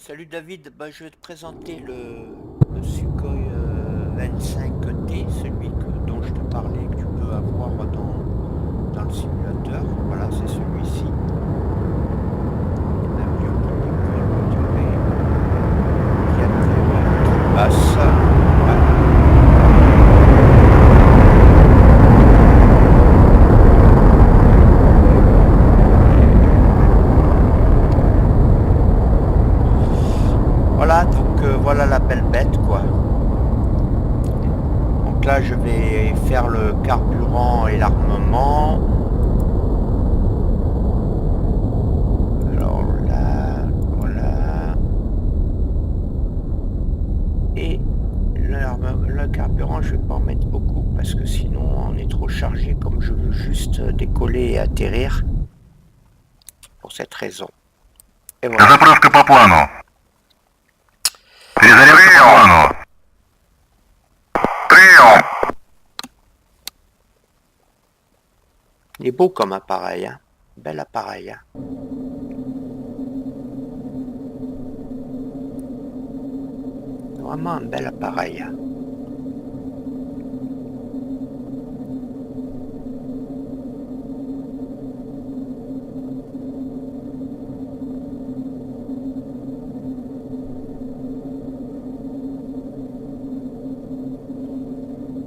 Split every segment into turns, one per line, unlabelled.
Salut David, je vais te présenter le Sukhoi 25T, dont je te parlais, que tu peux avoir dans le simulateur. Voilà, c'est celui-ci. L'avion qui décolle, on dirait, qui atterrit, qui passe. Voilà, donc voilà la belle bête, quoi. Donc là, je vais faire le carburant et l'armement. Alors là, voilà. Et le carburant, je vais pas en mettre beaucoup parce que sinon on est trop chargé, comme je veux juste décoller et atterrir. Pour cette raison. Et voilà.
Заправка по плану. Перезарядка по плану. Прием.
Il est beau comme appareil, hein. Bel appareil, hein. Vraiment un bel appareil.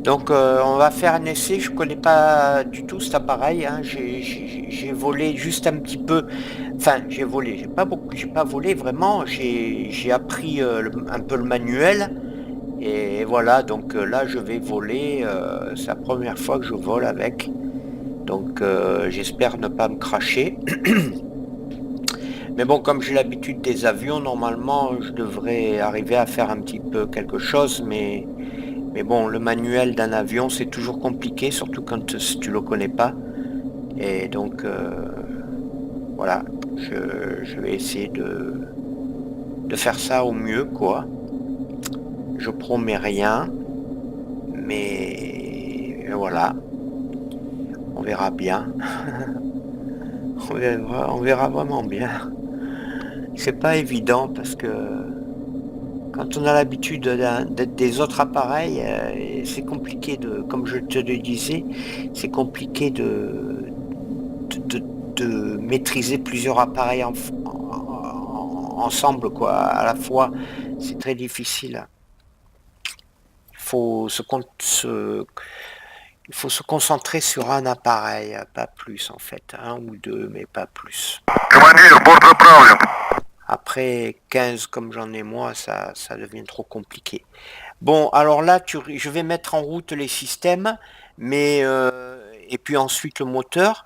Donc on va faire un essai, je connais pas du tout cet appareil, hein. J'ai volé juste un petit peu, enfin j'ai volé, j'ai pas volé vraiment, j'ai appris un peu le manuel, et voilà, donc là je vais voler, c'est la première fois que je vole avec, donc j'espère ne pas me cracher. Mais bon, comme j'ai l'habitude des avions, normalement je devrais arriver à faire un petit peu quelque chose, mais bon, le manuel d'un avion, c'est toujours compliqué, surtout quand tu le connais pas. Et donc, voilà, je vais essayer de faire ça au mieux, quoi. Je promets rien, mais voilà, on verra bien. on verra vraiment bien. C'est pas évident parce que quand on a l'habitude des autres appareils, c'est compliqué comme je te le disais, c'est compliqué de maîtriser plusieurs appareils ensemble, quoi, à la fois. C'est très difficile. Il faut se concentrer sur un appareil, pas plus en fait, un ou deux, mais pas plus.
Командир, борт заправлен.
Après 15 comme j'en ai moi, ça devient trop compliqué. Bon, alors là, je vais mettre en route les systèmes, mais et puis ensuite le moteur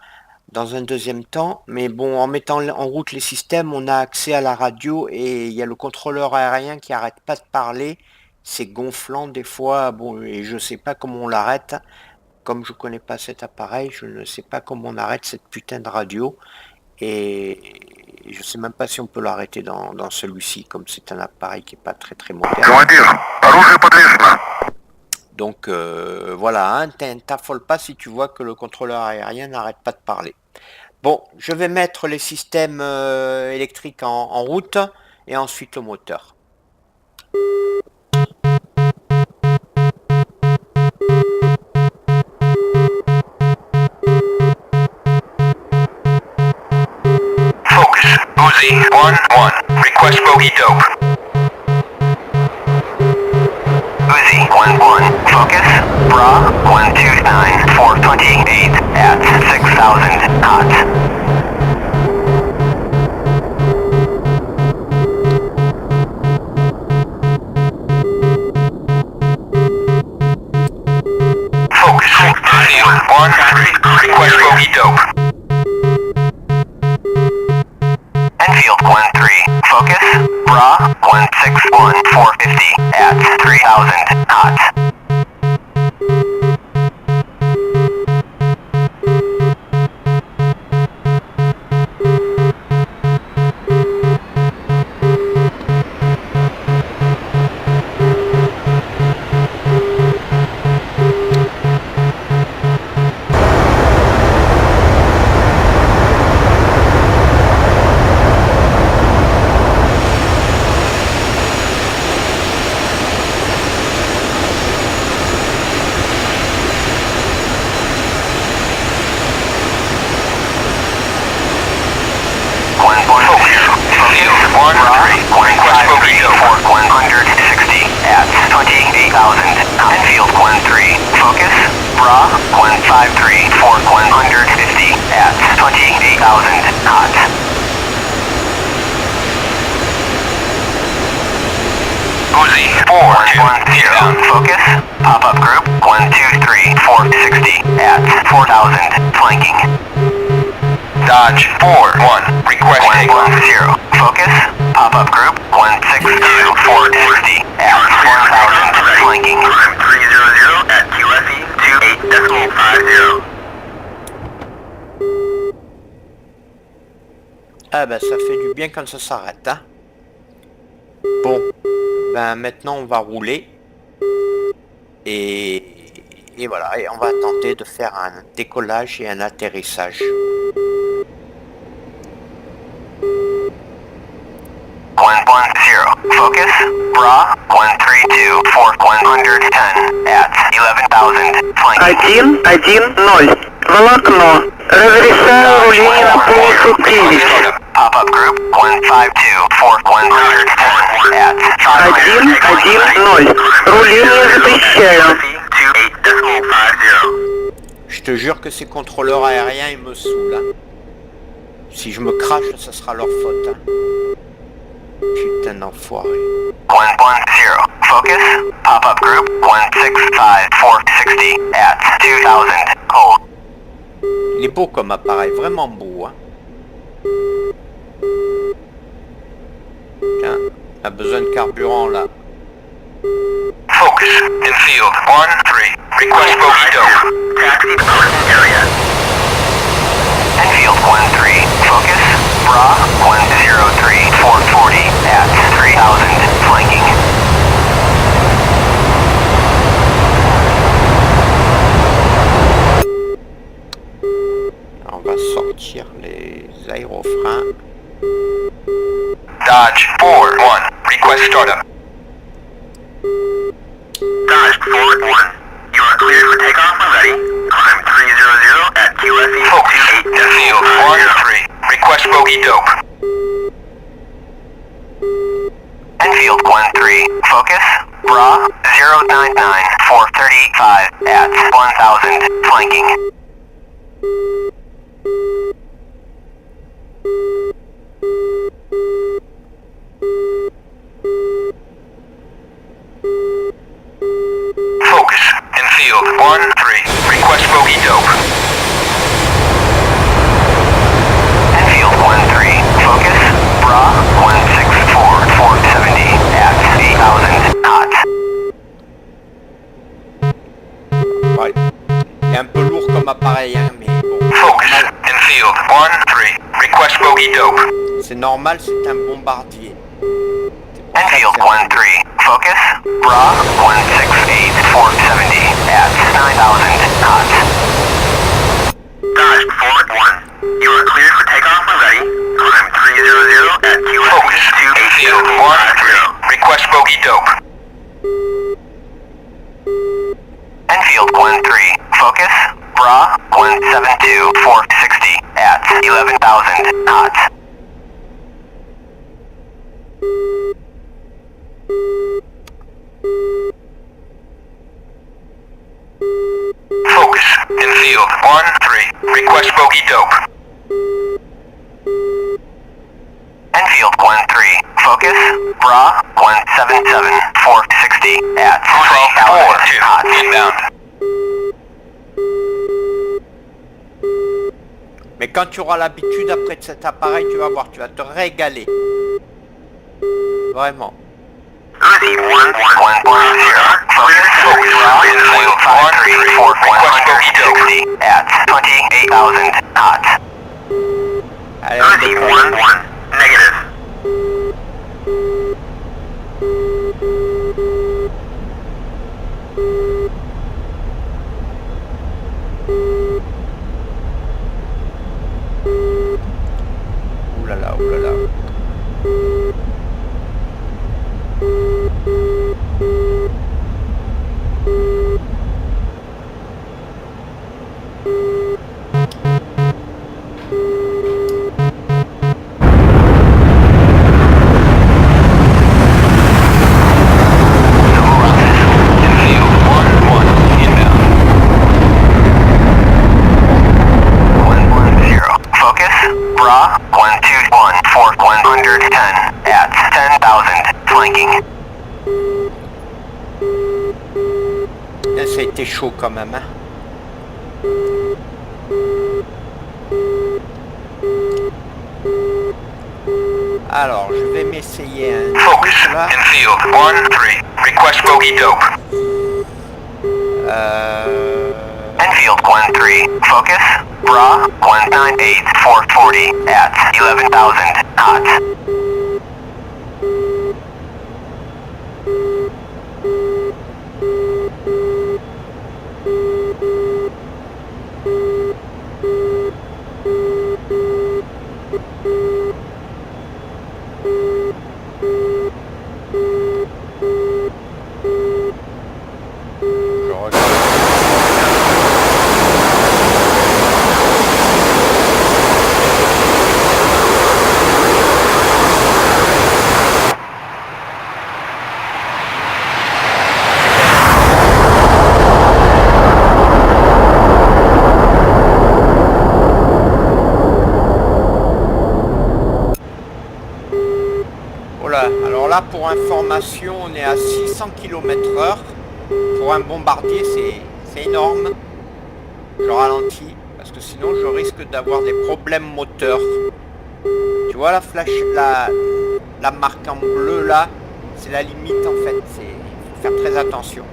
dans un deuxième temps. Mais bon, en mettant en route les systèmes, on a accès à la radio et il y a le contrôleur aérien qui arrête pas de parler. C'est gonflant des fois. Bon, et je sais pas comment on l'arrête. Comme je connais pas cet appareil, je ne sais pas comment on arrête cette putain de radio. Et je sais même pas si on peut l'arrêter dans celui-ci, comme c'est un appareil qui est pas très très moderne.
Командир, оружие подвешено.
Donc voilà, hein, t'affole pas si tu vois que le contrôleur aérien n'arrête pas de parler. Bon, je vais mettre les systèmes électriques en route et ensuite le moteur.
Focus. Uzi 1-1. Request bogey dope. Uzi 1-1. Focus. Bra 129 428 at 6,000 knots. Focus. Uzi 1-3. Request bogey dope. Enfield 1-3. Focus. Bra 161 450 at 3,000 knots. Enfield 1-3. Request bogey dope. For 160 at 28,000. Enfield 1-3. Focus. Bra 153 for 150 at 28,000 knots. Uzi 410. Focus. Pop-up group 123 460 at 4,000. Flanking. Dodge 4-1. Request takeoff. 110. Focus. Pop-up group 162 460 at 4,000. Flanking. Climb 300 at QFE 28.50.
Ah ben ça fait du bien quand ça s'arrête, hein. Bon, ben maintenant on va rouler. Et voilà, et on va tenter de faire un décollage et un atterrissage.
110. Focus. Bra 132 for 110 at 11,000. Flanking.
1-1-0. Волокно. Разрешаю руление на полосу 9.
Pop-up group 152 for 110 at
1-1-0. Руление запрещаю.
28.50.
Je te jure que ces contrôleurs aériens ils me saoulent, hein. Si je me crache, ça sera leur faute, hein. Putain d'enfoiré.
110. Focus. Pop-up group 165 460 at 2,000. Hold.
Il est beau comme appareil, vraiment beau, hein. Tiens, on a besoin de carburant là.
Focus. Infield 1-3. Request bogey dope. Taxi to parking area. Enfield 1-3. Focus. Bra 103 440 at 3,000. Flanking.
On va sortir les aérofreins.
Dodge 4-1. Request startup. Dodge 4-1. You are cleared for takeoff and ready. Climb 300 at QFE 28. Enfield 1-3. Request bogey dope. Enfield 1-3. Focus. Bra 099 435 at 1,000. Flanking. Focus. Enfield 1-3. Request bogey dope. Enfield 1-3. Focus. Bra 164 470 at 8,000 knots.
Ouais. Il est un peu lourd comme appareil, hein, mais bon.
Focus. Enfield 1-3. Request bogey dope.
C'est normal, c'est un bombardier.
Enfield 1-3. Focus. Bra 168 470 at 9,000 knots. Dodge 4-1. You are cleared for takeoff and ready. Climb 300 at QFE. Focus. Enfield 1-3. Request bogey dope. Enfield 1-3. Focus. Bra 172 460 at 11,000 knots. Focus. Enfield 1-3. Request bogey dope. Enfield 1-3. Focus. Bra 177 460 at 12,000 knots. Inbound.
Mais quand tu auras l'habitude après de cet appareil, tu vas voir, tu vas te régaler. Vraiment.
Uzi 1-1-1-0. Focus. Enfield 1-3 for 160 at 28,000 knots.
Allez, on
Uzi
décolle.
1-1. Negative.
Ouh là là, ouh là là.
Bra 121 for 110 at 10,000, flanking.
Là, ça a été chaud quand même, hein. Alors, je vais m'essayer un
Focus,
truc là.
infield 1-3, request bogey dope. Enfield 1-3, focus, Bra 198 440 at 11,000, hot.
Je regarde. Voilà, alors là pour information on est à 600 km/h. Pour un bombardier c'est énorme. Je ralentis parce que sinon je risque d'avoir des problèmes moteurs. Tu vois la flash, la marque en bleu là, c'est la limite en fait, faut faire très attention.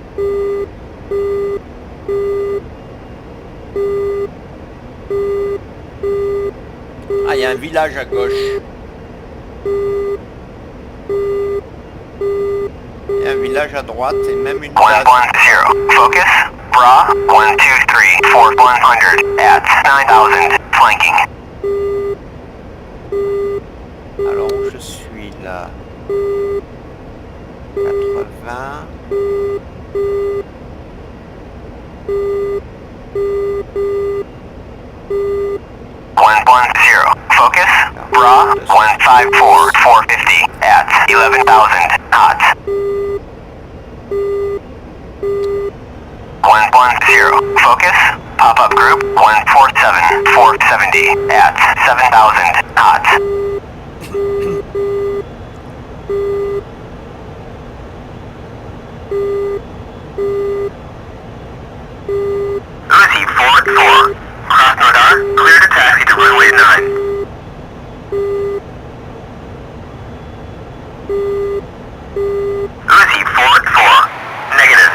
Ah, il y a un village à gauche. Il y a un village à droite et même une base.
110, focus, Bra 123 for 100 at 9,000, flanking.
Alors où je suis là? 80.
Focus, Bra 154 450 at 11,000, hot. 110, focus, pop-up group 147 470 at 7,000, hot. Uzi 4-4, Krasnodar, clear to taxi to runway 9. Uzi 4-4, negative.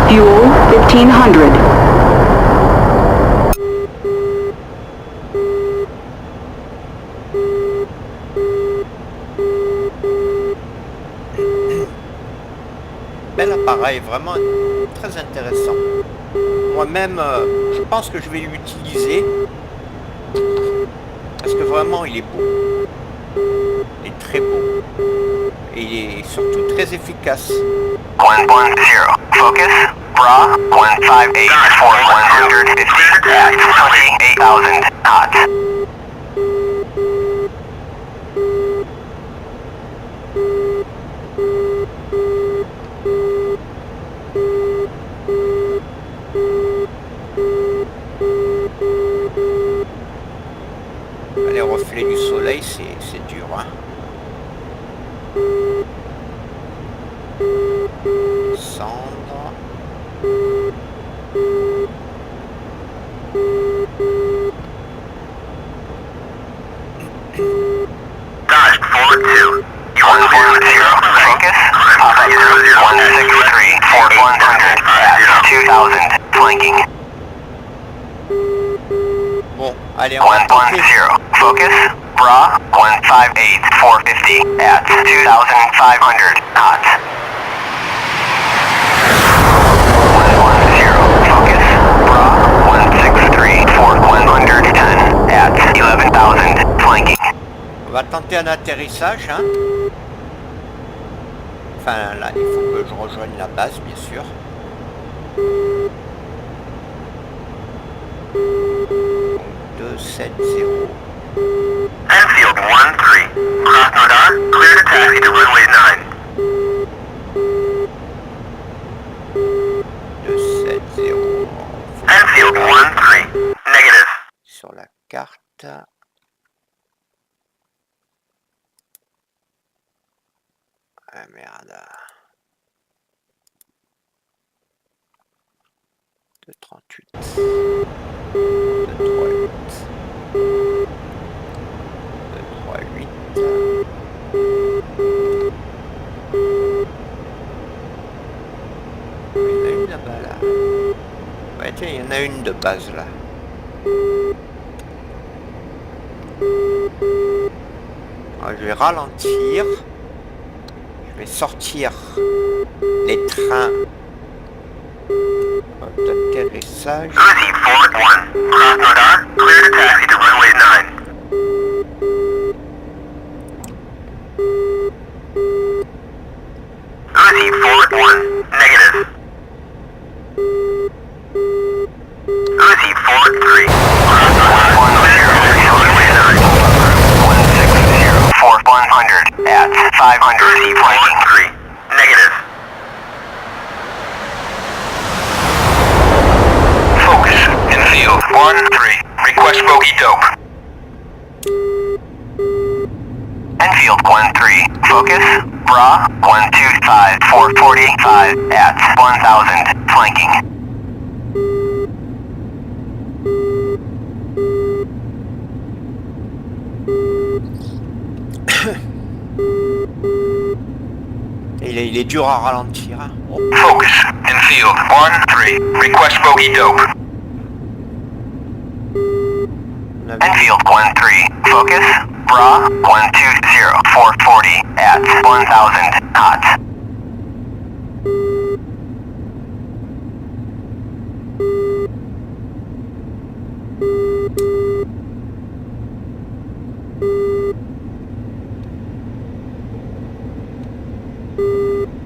Fuel 1500.
Bel appareil, vraiment très intéressant. Moi-même, je pense que je vais l'utiliser parce que vraiment il est beau. Il est très beau. Et il est surtout très efficace.
110, focus, Bra 158 for 150 at 28,000, hot.
Les reflets du soleil, c'est dur, hein. Cendre.
Dodge 4-2. 110, focus, pop-up group 163 for 100 at 2,000, flanking.
Bon, allez, on va
110,
tenter.
focus, Bra 158 450 at 2,500, hot. 110, focus, Bra 163 for 110 at 11,000, flanking.
On va tenter un atterrissage, hein. Enfin, là, il faut que je rejoigne la base, bien sûr. Donc, 270.
Enfield 1-3, Krasnodar, clear to taxi to runway 9.
270. merde. 238. 238. 238. Il y en a une là-bas là. Ouais tiens, il y en a une de base là. Alors, je vais ralentir. Je vais sortir les trains d'atterrissage.
Uzi 4-1, cross radar, clear to taxi to runway 9. Uzi 4-1, negative. Uzi 4-3, cross radar, clear to taxi to runway 9. 160 for 100 at 500. Uzi 4-3, negative. Focus, infield 1-3, request bogey dope. Enfield 1-3, focus, bra 125 for 45 at 1000, flanking.
Il est dur à ralentir. Hein. Oh.
Focus, infield 1-3, request bogey dope. Enfield 1-3, focus, bra 120 for 40 at 1000, hot.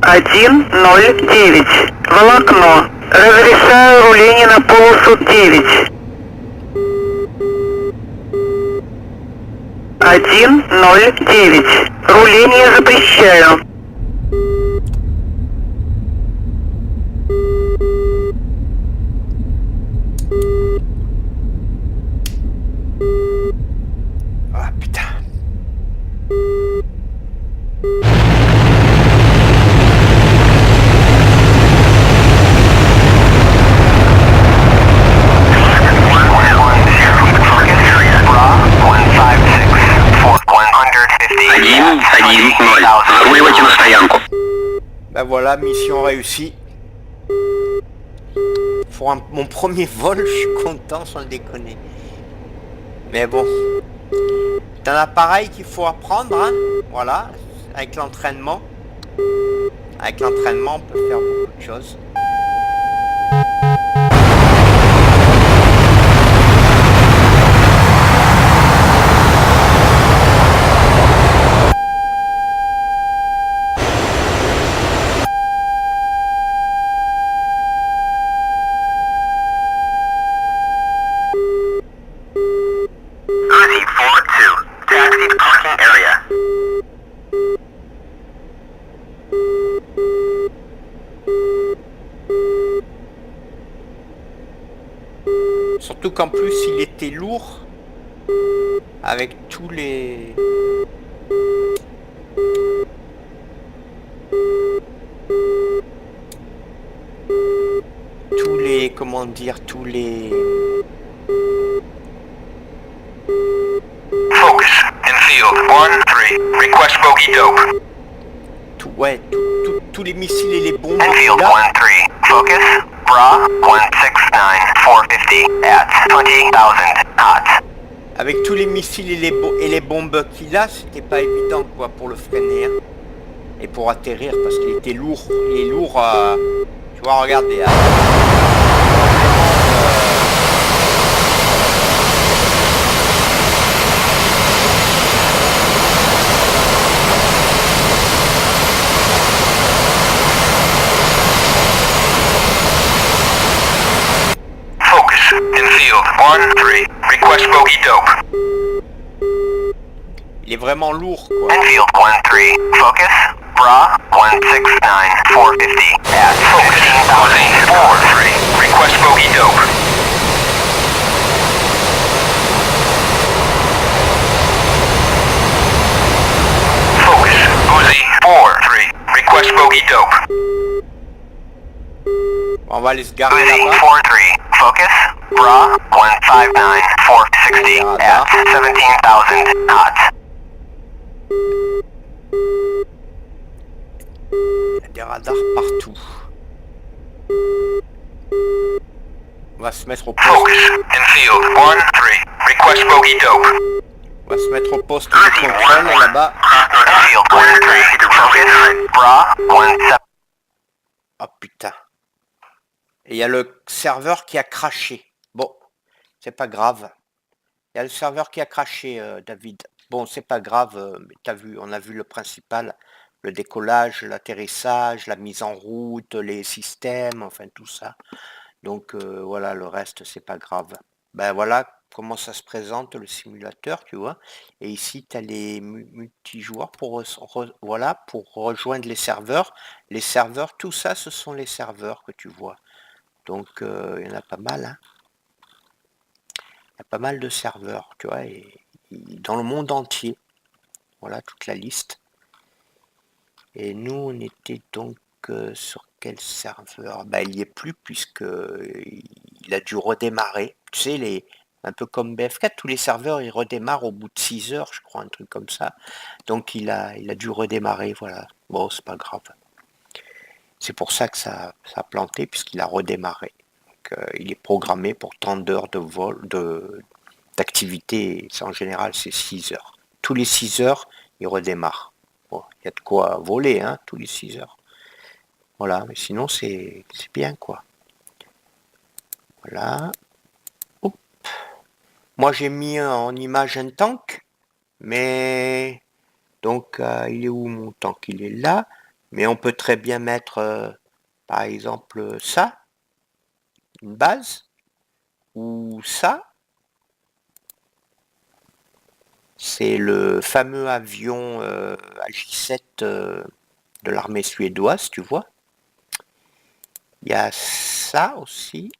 Один, 0, 9. Волокно. Разрешаю руление на полосу 9. 1, 0, 9. Руление запрещаю.
Ah putain. Ben voilà, mission réussie. Pour mon premier vol, je suis content sans le déconner. Mais bon, c'est un appareil qu'il faut apprendre, hein. Voilà, avec l'entraînement. Avec l'entraînement, on peut faire beaucoup de choses.
Uzi 4-2, taxi to parking area.
Surtout qu'en plus, il était lourd. Avec tous les... Comment dire, tous les...
Focus, infield 1-3, request bogey dope.
Ouais, tous les missiles et les bombes.
Enfield
là.
1-3, focus, bra 169, 450 at 20,000, hot.
Avec tous les missiles et les bombes qu'il a, c'était pas évident quoi pour le freiner. Hein. Et pour atterrir parce qu'il était lourd. Il est lourd, tu vois, regardez. Hein.
Focus, infield 1-3, request bogey dope.
Il est vraiment lourd quoi.
Enfield 1-3, focus, bra 169, 450 at 15,000, 4-3, request bogey dope. Focus, Uzi 4-3,
On va aller se garer
Uzi
là-bas.
4-3, focus. Bra 159, 460 at 17,000 knots.
Il y a des radars partout. On va se mettre au poste.
Focus. Infield 1-3. Request bogey dope.
On va se mettre au poste de contrôle là-bas.
Infield 1-3. Focus. Bra 17.
Oh putain. Et il y a le serveur qui a craché. Bon, c'est pas grave. Il y a le serveur qui a craché, David. Bon, c'est pas grave, mais t'as vu, on a vu le principal. Le décollage, l'atterrissage, la mise en route, les systèmes, enfin tout ça. Donc voilà, le reste, c'est pas grave. Ben voilà comment ça se présente le simulateur, tu vois. Et ici, tu as les multijoueurs pour, voilà, pour rejoindre les serveurs. Les serveurs, tout ça, ce sont les serveurs que tu vois. Donc il y en a pas mal, hein. Il y a pas mal de serveurs, tu vois, et dans le monde entier. Voilà toute la liste. Et nous, on était donc sur quel serveur? Ben, il n'y est plus puisque il a dû redémarrer. Tu sais, un peu comme BF4, tous les serveurs, ils redémarrent au bout de 6 heures, je crois, un truc comme ça. Donc il a dû redémarrer, voilà. Bon, c'est pas grave. C'est pour ça que ça a planté, puisqu'il a redémarré. Donc, il est programmé pour tant d'heures de vol, d'activité. En général, c'est 6 heures. Tous les 6 heures, il redémarre. Bon, il y a de quoi voler, hein, tous les 6 heures. Voilà, mais sinon, c'est bien, quoi. Voilà. Oup. Moi, j'ai mis en image un tank, mais... Donc, il est où mon tank? Il est là. Mais on peut très bien mettre, par exemple, ça, une base, ou ça. C'est le fameux avion AJ-7 de l'armée suédoise, tu vois. Il y a ça aussi.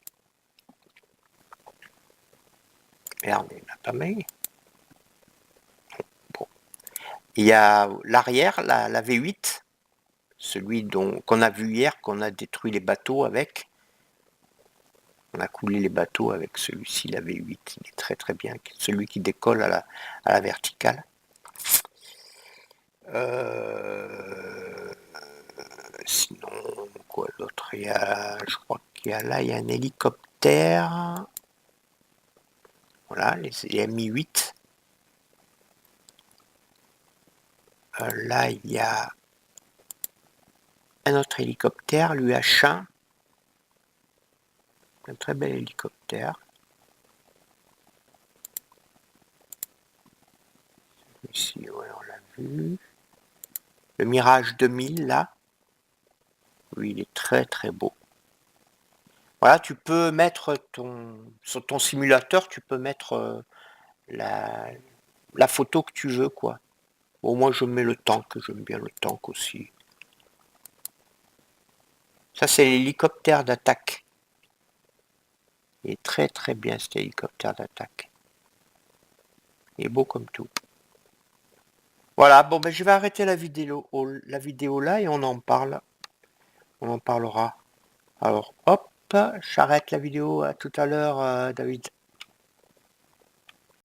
Merde, il n'y en a pas mal. Bon. Il y a l'arrière, la V8, celui qu'on a vu hier, qu'on a détruit les bateaux avec. On a coulé les bateaux avec celui-ci, la V8. Il est très très bien. Celui qui décolle à la verticale. Sinon, quoi d'autre? Il y a, je crois qu'il y a là, il y a un hélicoptère. Voilà, les Mi-8. Là, il y a un autre hélicoptère, l'UH-1. Un très bel hélicoptère. Ici, ouais, on l'a vu. Le Mirage 2000, là. Oui, il est très très beau. Voilà, tu peux mettre sur ton simulateur, tu peux mettre la photo que tu veux, quoi. Bon, moi, je mets le tank, j'aime bien le tank aussi. Ça, c'est l'hélicoptère d'attaque. Il est très très bien, cet hélicoptère d'attaque. Il est beau comme tout. Voilà, bon, ben, je vais arrêter la vidéo là et on en parle. On en parlera. Alors, hop, j'arrête la vidéo. À tout à l'heure, David.